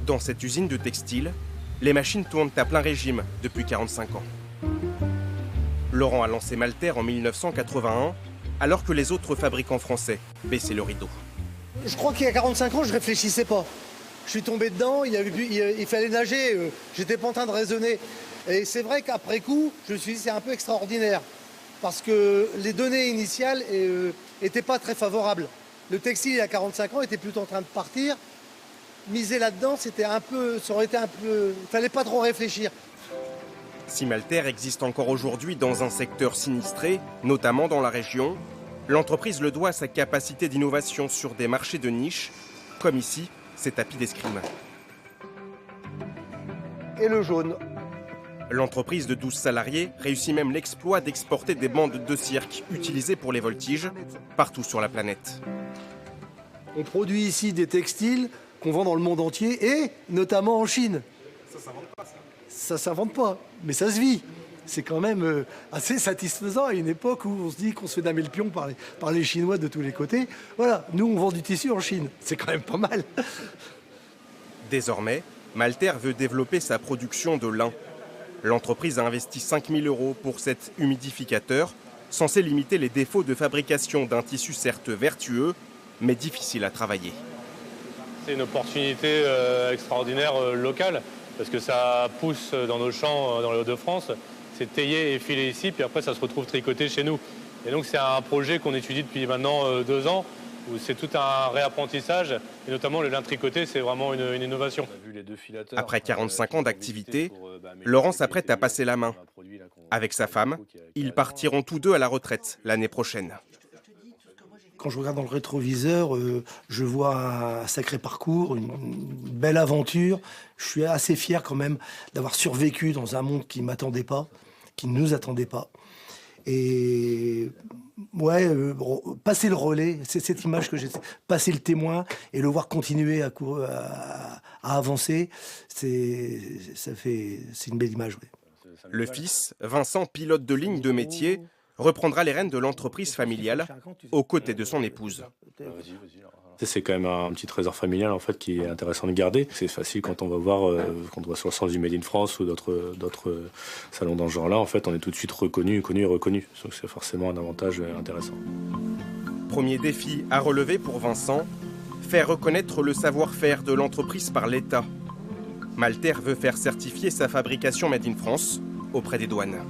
Dans cette usine de textile, les machines tournent à plein régime depuis 45 ans. Laurent a lancé Malter en 1981, alors que les autres fabricants français baissaient le rideau. Je crois qu'il y a 45 ans, je réfléchissais pas. Je suis tombé dedans, il fallait nager, j'étais pas en train de raisonner. Et c'est vrai qu'après coup, je me suis dit c'est un peu extraordinaire. Parce que les données initiales n'étaient pas très favorables. Le textile, il y a 45 ans, était plutôt en train de partir. Miser là-dedans, ça aurait été un peu... Il fallait pas trop réfléchir. Si Malter existe encore aujourd'hui dans un secteur sinistré, notamment dans la région, l'entreprise le doit à sa capacité d'innovation sur des marchés de niche, comme ici, ces tapis d'escrime. Et le jaune. L'entreprise de 12 salariés réussit même l'exploit d'exporter des bandes de cirque utilisées pour les voltiges partout sur la planète. On produit ici des textiles qu'on vend dans le monde entier et notamment en Chine. Ça s'invente pas, ça. Ça s'invente pas, mais ça se vit. C'est quand même assez satisfaisant à une époque où on se dit qu'on se fait damer le pion par les Chinois de tous les côtés. Voilà, nous on vend du tissu en Chine, c'est quand même pas mal. Désormais, Malter veut développer sa production de lin. L'entreprise a investi 5 000 € pour cet humidificateur, censé limiter les défauts de fabrication d'un tissu certes vertueux, mais difficile à travailler. C'est une opportunité extraordinaire locale, parce que ça pousse dans nos champs dans les Hauts-de-France. C'est taillé et filé ici, puis après ça se retrouve tricoté chez nous. Et donc c'est un projet qu'on étudie depuis maintenant 2 ans, où c'est tout un réapprentissage, et notamment le lin tricoté, c'est vraiment une innovation. Après 45 ans d'activité, Laurent s'apprête à passer la main. Avec sa femme, ils partiront tous deux à la retraite l'année prochaine. Quand je regarde dans le rétroviseur, je vois un sacré parcours, une belle aventure. Je suis assez fier quand même d'avoir survécu dans un monde qui ne m'attendait pas, qui ne nous attendait pas. Et ouais, passer le relais, c'est cette image que j'ai, passer le témoin et le voir continuer à avancer, c'est une belle image. Ouais. Le fils, Vincent, pilote de ligne de métier, reprendra les rênes de l'entreprise familiale aux côtés de son épouse. C'est quand même un petit trésor familial en fait qui est intéressant de garder. C'est facile quand on va voir, quand on va sur le stand du Made in France ou d'autres salons dans ce genre-là, en fait on est tout de suite reconnu. Donc c'est forcément un avantage intéressant. Premier défi à relever pour Vincent, faire reconnaître le savoir-faire de l'entreprise par l'État. Malter veut faire certifier sa fabrication Made in France auprès des douanes.